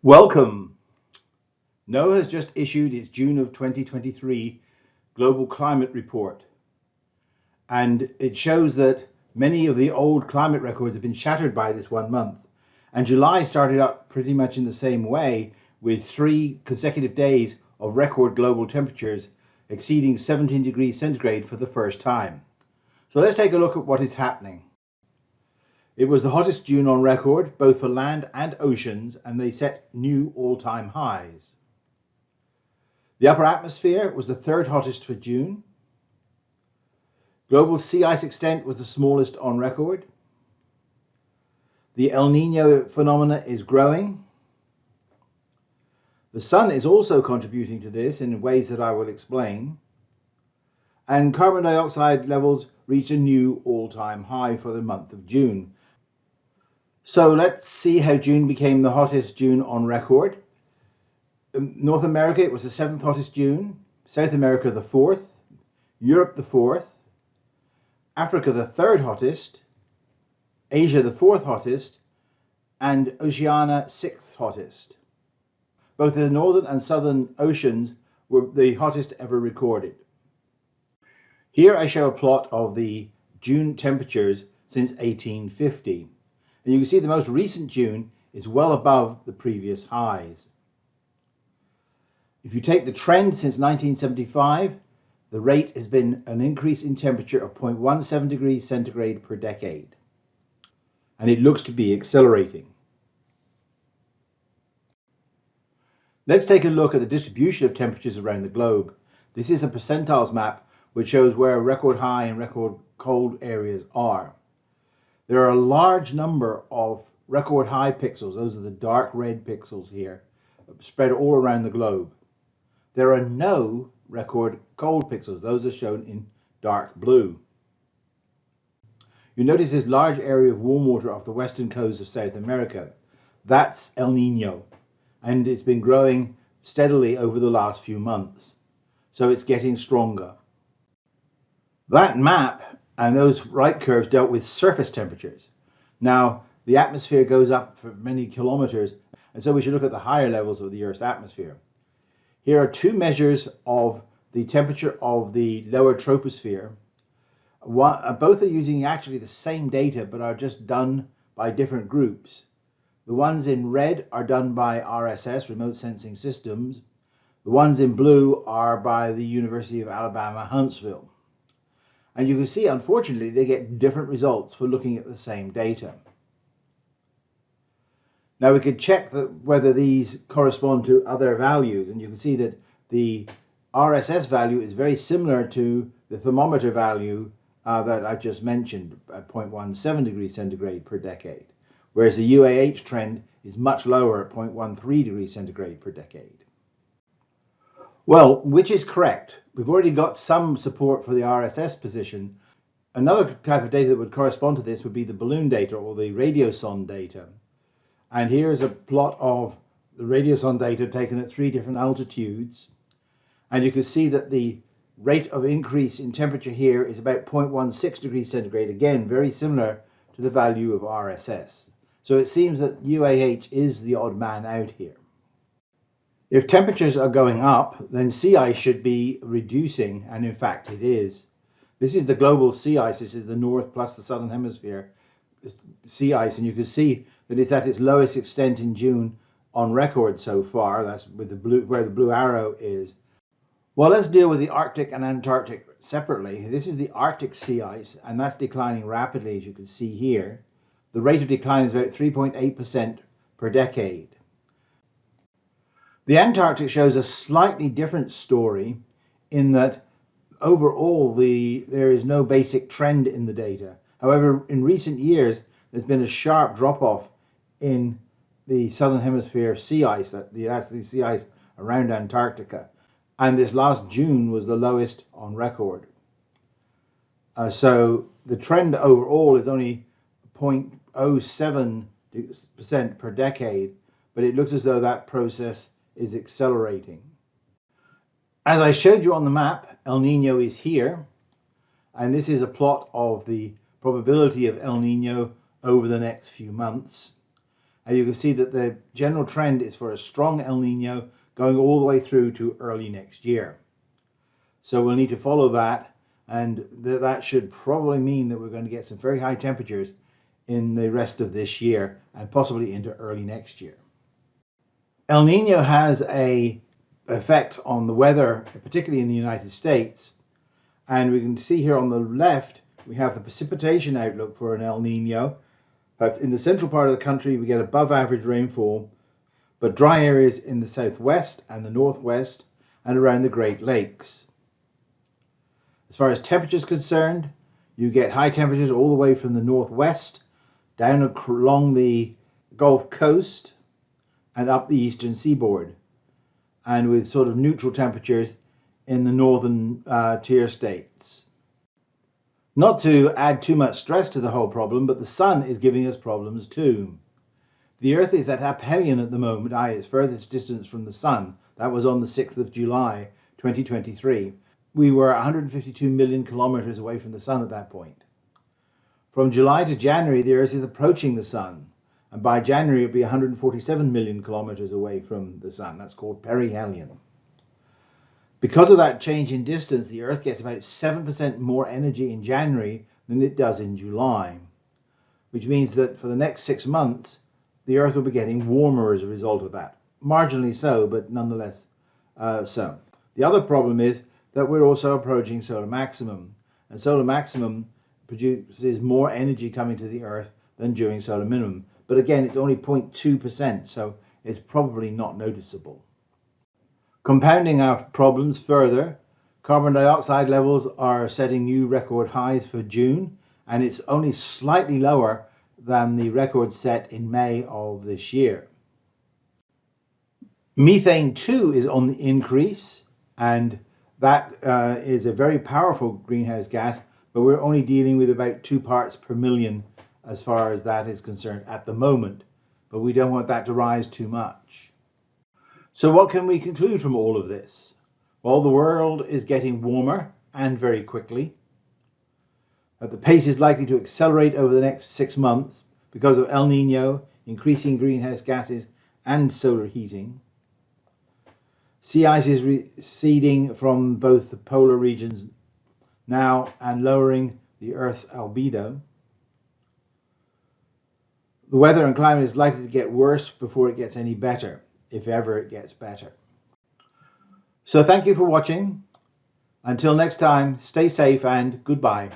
Welcome. NOAA has just issued its June of 2023 Global Climate Report, and it shows that many of the old climate records have been shattered by this 1 month. And July started out pretty much in the same way, with 3 consecutive days of record global temperatures exceeding 17 degrees centigrade for the first time. So let's take a look at what is happening. It was the hottest June on record, both for land and oceans, and they set new all-time highs. The upper atmosphere was the third hottest for June. Global sea ice extent was the smallest on record. The El Nino phenomena is growing. The sun is also contributing to this in ways that I will explain. And carbon dioxide levels reached a new all-time high for the month of June. So let's see how June became the hottest June on record. North America, it was the 7th hottest June. South America, the 4th. Europe, the 4th. Africa, the 3rd hottest. Asia, the 4th hottest. And Oceania, 6th hottest. Both the northern and southern oceans were the hottest ever recorded. Here I show a plot of the June temperatures since 1850. And you can see the most recent June is well above the previous highs. If you take the trend since 1975, the rate has been an increase in temperature of 0.17 degrees centigrade per decade. And it looks to be accelerating. Let's take a look at the distribution of temperatures around the globe. This is a percentiles map which shows where record high and record cold areas are. There are a large number of record high pixels, those are the dark red pixels here, spread all around the globe. There are no record cold pixels, those are shown in dark blue. You notice this large area of warm water off the western coast of South America. That's El Nino, and it's been growing steadily over the last few months, so it's getting stronger. That map and those right curves dealt with surface temperatures. Now, the atmosphere goes up for many kilometers, and so we should look at the higher levels of the Earth's atmosphere. Here are 2 measures of the temperature of the lower troposphere. Both are using actually the same data, but are just done by different groups. The ones in red are done by RSS, Remote Sensing Systems. The ones in blue are by the University of Alabama, Huntsville. And you can see, unfortunately, they get different results for looking at the same data. Now we could check whether these correspond to other values, and you can see that the RSS value is very similar to the thermometer value that I just mentioned at 0.17 degrees centigrade per decade, whereas the UAH trend is much lower at 0.13 degrees centigrade per decade. Well, which is correct? We've already got some support for the RSS position. Another type of data that would correspond to this would be the balloon data or the radiosonde data. And here is a plot of the radiosonde data taken at 3 different altitudes. And you can see that the rate of increase in temperature here is about 0.16 degrees centigrade, again, very similar to the value of RSS. So it seems that UAH is the odd man out here. If temperatures are going up, then sea ice should be reducing, and in fact it is. This is the global sea ice. This is the north plus the southern hemisphere sea ice, and you can see that it's at its lowest extent in June on record so far. That's with the blue, where the blue arrow is. Well, let's deal with the Arctic and Antarctic separately. This is the Arctic sea ice, and that's declining rapidly, as you can see here. The rate of decline is about 3.8% per decade. The Antarctic shows a slightly different story in that overall there is no basic trend in the data. However, in recent years, there's been a sharp drop-off in the southern hemisphere sea ice, that's the sea ice around Antarctica. And this last June was the lowest on record. So the trend overall is only 0.07% per decade, but it looks as though that process is accelerating. As I showed you on the map, El Nino is here, and this is a plot of the probability of El Nino over the next few months. And you can see that the general trend is for a strong El Nino going all the way through to early next year. So we'll need to follow that, and that should probably mean that we're going to get some very high temperatures in the rest of this year and possibly into early next year. El Nino has an effect on the weather, particularly in the United States, and we can see here on the left we have the precipitation outlook for an El Nino. In the central part of the country we get above average rainfall, but dry areas in the southwest and the northwest and around the Great Lakes. As far as temperature is concerned, you get high temperatures all the way from the northwest down along the Gulf Coast and up the eastern seaboard, and with sort of neutral temperatures in the northern tier states. Not to add too much stress to the whole problem, but the sun is giving us problems too. The Earth is at aphelion at the moment, its furthest distance from the sun. That was on the 6th of July 2023. We were 152 million kilometers away from the sun at that point. From July to January, the Earth is approaching the sun, and by January it'll be 147 million kilometers away from the sun. That's called perihelion. Because of that change in distance, the Earth gets about 7% more energy in January than it does in July, which means that for the next 6 months, the Earth will be getting warmer as a result of that. Marginally so, but nonetheless so. The other problem is that we're also approaching solar maximum, and solar maximum produces more energy coming to the Earth than during solar minimum. But again, it's only 0.2%, so it's probably not noticeable. Compounding our problems further, carbon dioxide levels are setting new record highs for June, and it's only slightly lower than the record set in May of this year. Methane too is on the increase, and that is a very powerful greenhouse gas, but we're only dealing with about 2 parts per million as far as that is concerned at the moment, but we don't want that to rise too much. So what can we conclude from all of this? Well, the world is getting warmer and very quickly. The pace is likely to accelerate over the next 6 months because of El Nino, increasing greenhouse gases and solar heating. Sea ice is receding from both the polar regions now and lowering the Earth's albedo. The weather and climate is likely to get worse before it gets any better, if ever it gets better. So thank you for watching. Until next time, stay safe and goodbye.